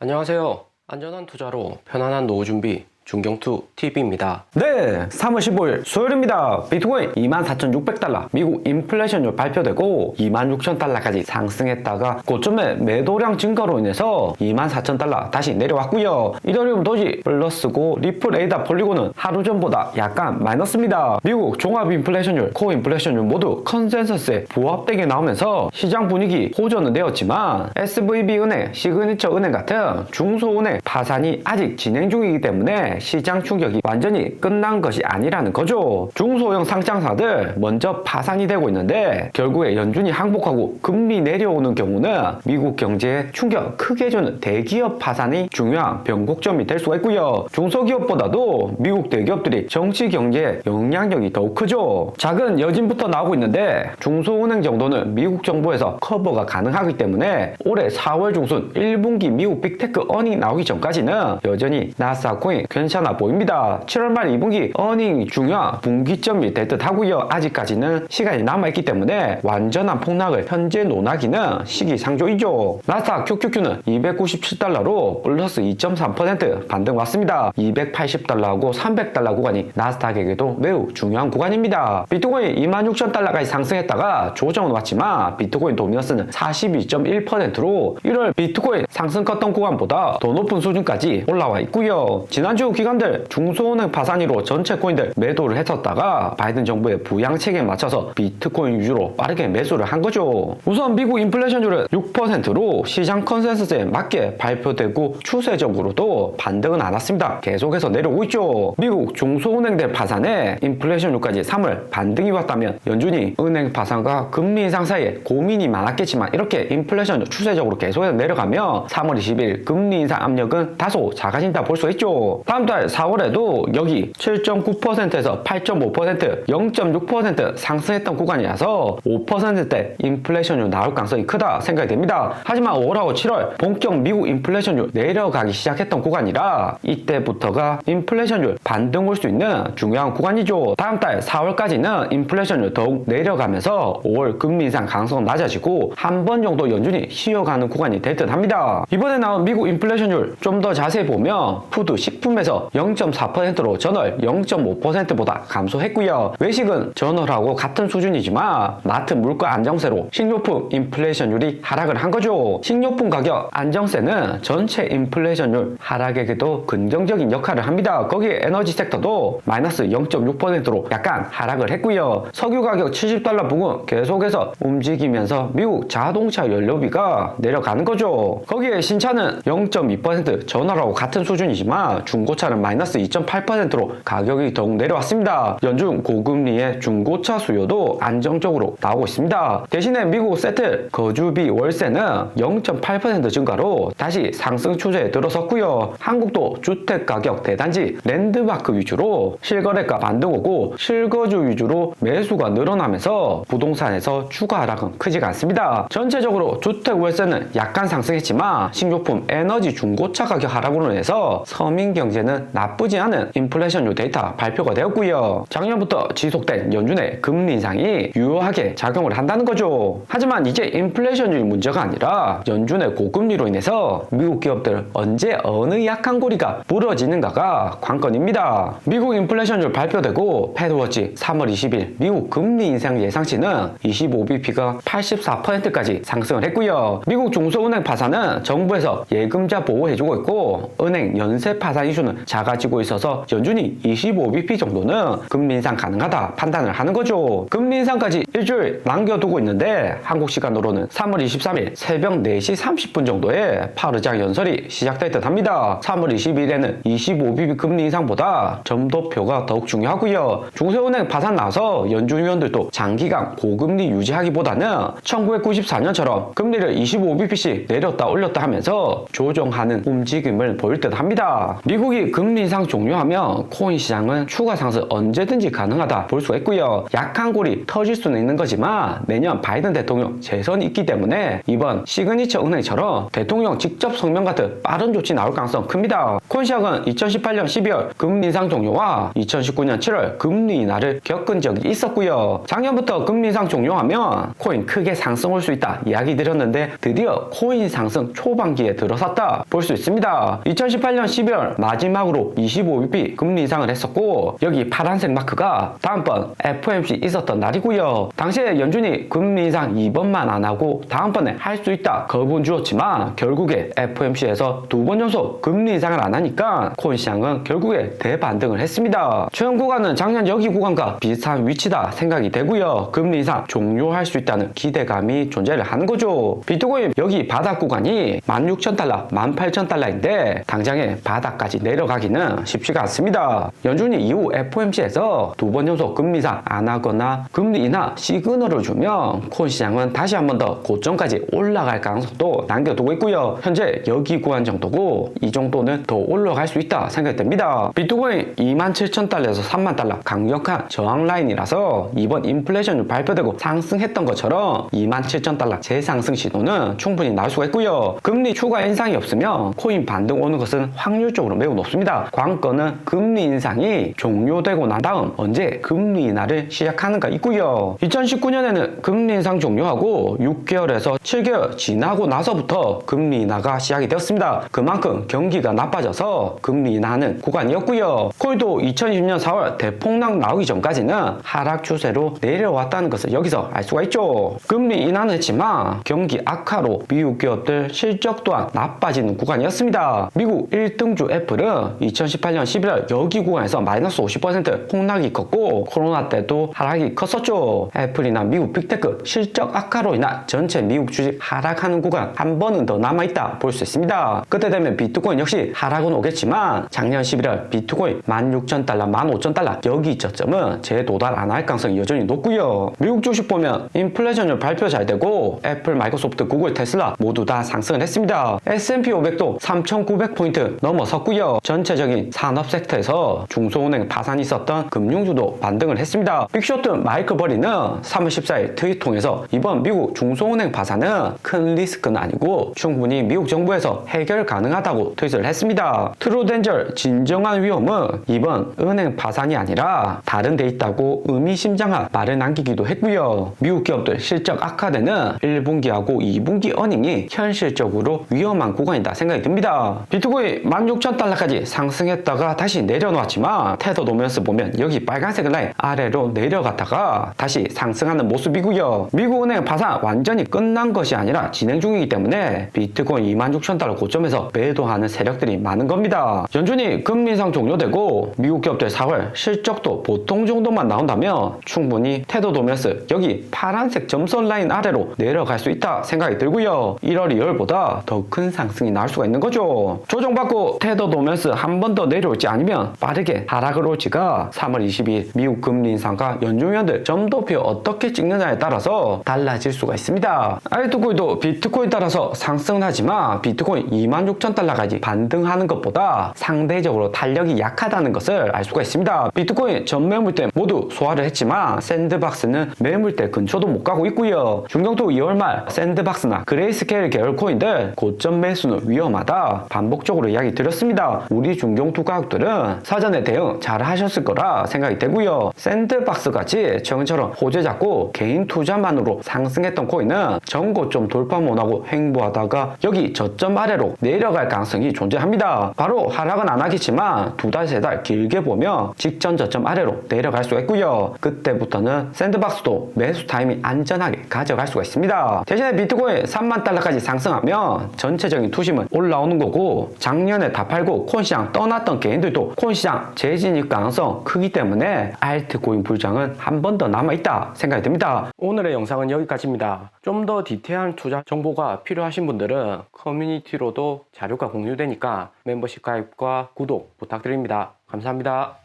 안녕하세요. 안전한 투자로 편안한 노후 준비 중경투 TV입니다. 네, 3월 15일 수요일입니다. 비트코인 24,600달러, 미국 인플레이션율 발표되고 26,000달러까지 상승했다가 고점에 매도량 증가로 인해서 24,000달러 다시 내려왔고요. 이더리움 도지 플러스고 리플 에이다 폴리곤은 하루 전보다 약간 마이너스입니다. 미국 종합 인플레이션율, 코어 인플레이션율 모두 컨센서스에 부합되게 나오면서 시장 분위기 호전은 되었지만 SVB은행, 시그니처은행 같은 중소은행 파산이 아직 진행 중이기 때문에 시장 충격이 완전히 끝난 것이 아니라는 거죠. 중소형 상장사들 먼저 파산이 되고 있는데 결국에 연준이 항복하고 금리 내려오는 경우는 미국 경제에 충격 크게 주는 대기업 파산이 중요한 변곡점이 될 수가 있고요. 중소기업보다도 미국 대기업들이 정치 경제에 영향력이 더욱 크죠. 작은 여진부터 나오고 있는데 중소은행 정도는 미국 정부에서 커버가 가능하기 때문에 올해 4월 중순 1분기 미국 빅테크 어닝 나오기 전까지는 여전히 나스닥 코인 괜찮아 보입니다. 7월 말 2분기 어닝이 중요한 분기점이 될 듯 하고요. 아직까지는 시간이 남아있기 때문에 완전한 폭락을 현재 논하기는 시기상조이죠. 나스닥 QQQ는 297달러로 플러스 2.3% 반등 왔습니다. 280달러하고 300달러 구간이 나스닥에게도 매우 중요한 구간입니다. 비트코인 26,000달러까지 상승했다가 조정은 왔지만 비트코인 도미넌스는 42.1%로 1월 비트코인 상승 컸던 구간보다 더 높은 수준까지 올라와 있고요. 지난주 기관들 중소은행 파산으로 전체 코인들 매도를 했었다가 바이든 정부의 부양 체계에 맞춰서 비트코인 위주로 빠르게 매수를 한 거죠. 우선 미국 인플레이션율은 6%로 시장 컨센서스에 맞게 발표되고 추세적으로도 반등은 안 왔습니다. 계속해서 내려오고 있죠. 미국 중소은행들 파산에 인플레이션율까지 3월 반등이 왔다면 연준이 은행 파산과 금리 인상 사이에 고민이 많았겠지만 이렇게 인플레이션율 추세적으로 계속해서 내려가면 3월 20일 금리 인상 압력은 다소 작아진다 볼 수 있죠. 다음 달 4월에도 여기 7.9%에서 8.5%, 0.6% 상승했던 구간이라서 5%대 인플레이션율 나올 가능성이 크다 생각이 됩니다. 하지만 5월하고 7월 본격 미국 인플레이션율 내려가기 시작했던 구간이라 이때부터가 인플레이션율 반등 올 수 있는 중요한 구간이죠. 다음 달 4월까지는 인플레이션율 더욱 내려가면서 5월 금리 인상 가능성은 낮아지고 한 번 정도 연준이 쉬어가는 구간이 될 듯 합니다. 이번에 나온 미국 인플레이션율 좀 더 자세히 보면 푸드, 식품에서 0.4%로 전월 0.5%보다 감소했고요. 외식은 전월하고 같은 수준이지만 마트 물가 안정세로 식료품 인플레이션율이 하락을 한 거죠. 식료품 가격 안정세는 전체 인플레이션율 하락에게도 긍정적인 역할을 합니다. 거기에 에너지 섹터도 마이너스 0.6%로 약간 하락을 했고요. 석유 가격 70달러 부근 계속해서 움직이면서 미국 자동차 연료비가 내려가는 거죠. 거기에 신차는 0.2% 전월하고 같은 수준이지만 중고차는 마이너스 2.8%로 가격이 더욱 내려왔습니다. 연준 고금리의 중고차 수요도 안정적으로 나오고 있습니다. 대신에 미국 세틀 거주비 월세는 0.8% 증가로 다시 상승 추세에 들어섰고요. 한국도 주택가격 대단지 랜드마크 위주로 실거래가 반등 오고 실거주 위주로 매수가 늘어나면서 부동산에서 추가 하락은 크지가 않습니다. 전체적으로 주택 월세는 약간 상승했지만 식료품, 에너지, 중고차 가격 하락으로 인해서 서민 경제는 나쁘지 않은 인플레이션율 데이터 발표가 되었고요. 작년부터 지속된 연준의 금리 인상이 유효하게 작용을 한다는 거죠. 하지만 이제 인플레이션율이 문제가 아니라 연준의 고금리로 인해서 미국 기업들 언제 어느 약한 고리가 부러지는가가 관건입니다. 미국 인플레이션율 발표되고 패드워치 3월 20일 미국 금리 인상 예상치는 25bp가 84%까지 상승을 했고요. 미국 중소은행 파산은 정부에서 예금자 보호해주고 있고 은행 연쇄 파산 이슈는 작아지고 있어서 연준이 25bp 정도는 금리 인상 가능하다 판단을 하는 거죠. 금리 인상까지 일주일 남겨두고 있는데 한국 시간으로는 3월 23일 새벽 4시 30분 정도에 파르장 연설이 시작될 듯 합니다. 3월 22일에는 25bp 금리 인상보다 점도표가 더욱 중요하고요. 중소은행 파산 나서 연준 위원들도 장기간 고금리 유지하기보다는 1994년처럼 금리를 25bp씩 내렸다 올렸다 하면서 조정하는 움직임을 보일 듯 합니다. 미국이 여기 금리 인상 종료하면 코인 시장은 추가 상승 언제든지 가능하다 볼 수가 있고요. 약한 골이 터질 수는 있는 거지만 내년 바이든 대통령 재선이 있기 때문에 이번 시그니처 은행처럼 대통령 직접 성명 같은 빠른 조치 나올 가능성 큽니다. 코인 시장은 2018년 12월 금리 인상 종료와 2019년 7월 금리 인하를 겪은 적이 있었고요. 작년부터 금리 인상 종료하면 코인 크게 상승 올 수 있다 이야기 드렸는데 드디어 코인 상승 초반기에 들어섰다 볼 수 있습니다. 2018년 12월 마지막으로 25bp 금리 인상을 했었고 여기 파란색 마크가 다음번 FOMC 있었던 날이고요. 당시에 연준이 금리 인상 2번만 안 하고 다음번에 할 수 있다 겁은 주었지만 결국에 FOMC에서 2번 연속 금리 인상을 안 하니까 코인 시장은 결국에 대반등을 했습니다. 최근 구간은 작년 여기 구간과 비슷한 위치다 생각이 되고요. 금리 인상 종료할 수 있다는 기대감이 존재를 하는 거죠. 비트코인 여기 바닥 구간이 16,000달러, 18,000달러인데 당장에 바닥까지 내려가기는 쉽지가 않습니다. 연준이 이후 FOMC에서 2번 연속 금리 인상 안 하거나 금리 인하 시그널을 주면 코인 시장은 다시 한 번 더 고점까지 올라갈 가능성도 남겨두고 있고요. 현재 여기 구간 정도고 이 정도는 더 올라갈 수 있다 생각이 됩니다. 비트코인 27,000달러에서 30,000달러 강력한 저항 라인이라서 이번 인플레이션이 발표되고 상승했던 것처럼 27,000달러 재상승 시도는 충분히 나올 수가 있고요. 금리 추가 인상이 없으면 코인 반등 오는 것은 확률적으로 매우 높습니다. 관건은 금리 인상이 종료되고 난 다음 언제 금리 인하를 시작하는가 있고요. 2019년에는 금리 인상 종료하고 6개월에서 7개월 지나고 나서부터 금리 인하가 시작이 되었습니다. 그만큼 경기가 나빠져서 금리 인하하는 구간이었고요. 코인도 2020년 4월 대폭락 나오기 전까지는 하락 추세로 내려왔다는 것을 여기서 알 수가 있죠. 금리 인하는 했지만 경기 악화로 미국 기업들 실적 또한 나빠지는 구간이었습니다. 미국 1등주 애플은 2018년 11월 여기 구간에서 마이너스 50% 폭락이 컸고 코로나 때도 하락이 컸었죠. 애플이나 미국 빅테크 실적 악화로 인한 전체 미국 주식 하락하는 구간 한 번은 더 남아있다 볼 수 있습니다. 그때 되면 비트코인 역시 하락은 오겠지만 작년 11월 비트코인 16,000달러, 15,000달러 여기 저점은 재도달 안 할 가능성이 여전히 높고요. 미국 주식 보면 인플레이션율 발표 잘 되고 애플, 마이크로소프트, 구글, 테슬라 모두 다 상승을 했습니다. S&P 500도 3,900포인트 넘어섰고요. 전체적인 산업 섹터에서 중소은행 파산이 있었던 금융주도 반등을 했습니다. 빅쇼트 마이클 버리는 3월 14일 트윗 통해서 이번 미국 중소은행 파산은 큰 리스크는 아니고 충분히 미국 정부에서 해결 가능하다고 트윗을 했습니다. 트루덴젤 진정한 위험은 이번 은행 파산이 아니라 다른 데 있다고 의미심장한 말을 남기기도 했고요. 미국 기업들 실적 악화되는 1분기하고 2분기 어닝이 현실적으로 위험한 구간이다 생각이 듭니다. 비트코인 16,000달러까지 상승했다가 다시 내려놓았지만 테더 노면스 보면 여기 빨간색 라인 아래로 내려갔다가 다시 상승하는 모습이고요. 미국 은행 파산 완전히 끝난 것이 아니라 진행 중이기 때문에 비트코인 26,000달러 고점에서 매도하는 세력들이 많은 겁니다. 연준이 금리 인상 종료되고 미국 기업들 4월 실적도 보통 정도만 나온다면 충분히 테더 도면스 여기 파란색 점선 라인 아래로 내려갈 수 있다 생각이 들고요. 1월 2월보다 더 큰 상승이 나올 수가 있는 거죠. 조정받고 테더 도면스 한 번 더 내려올지 아니면 빠르게 하락을 올지가 3월 22일 미국 금리 인상과 연준위원들 점도표 어떻게 찍느냐에 따라서 달라질 수가 있습니다. 알트코인도 비트코인 따라서 상승은 하지만 비트코인 26,000달러까지 반등하는 것보다 상대적으로 탄력이 약하다는 것을 알 수가 있습니다. 비트코인 전 매물대 모두 소화를 했지만 샌드박스는 매물대 근처도 못 가고 있고요. 중경투 2월 말 샌드박스나 그레이스케일 계열 코인들 고점 매수는 위험하다 반복적으로 이야기 드렸습니다. 우리 중경투 가격들은 사전에 대응 잘 하셨을 거라 생각이 되고요. 샌드박스 같이 최근처럼 호재 잡고 개인 투자만으로 상승했던 코인은 전고점 돌파 못하고 횡보하다가 여기 저점 아래로 내려갈 가능성이 존재합니다. 바로 하락은 안 하겠지만 두 달, 세 달 길게 보면 직전 저점 아래로 내려갈 수가 있고요. 그때부터는 샌드박스도 매수 타이밍 안전하게 가져갈 수가 있습니다. 대신에 비트코인 3만 달러까지 상승하면 전체적인 투심은 올라오는 거고 작년에 다 팔고 코인시장 떠났던 개인들도 코인시장 재진입 가능성 크기 때문에 알트코인 불장은 한 번 더 남아있다 생각이 듭니다. 오늘의 영상은 여기까지입니다. 좀 더 디테일한 투자 정보가 필요하신 분들은 커뮤니티로도 자료가 공유되니까 멤버십 가입과 구독 부탁드립니다. 감사합니다.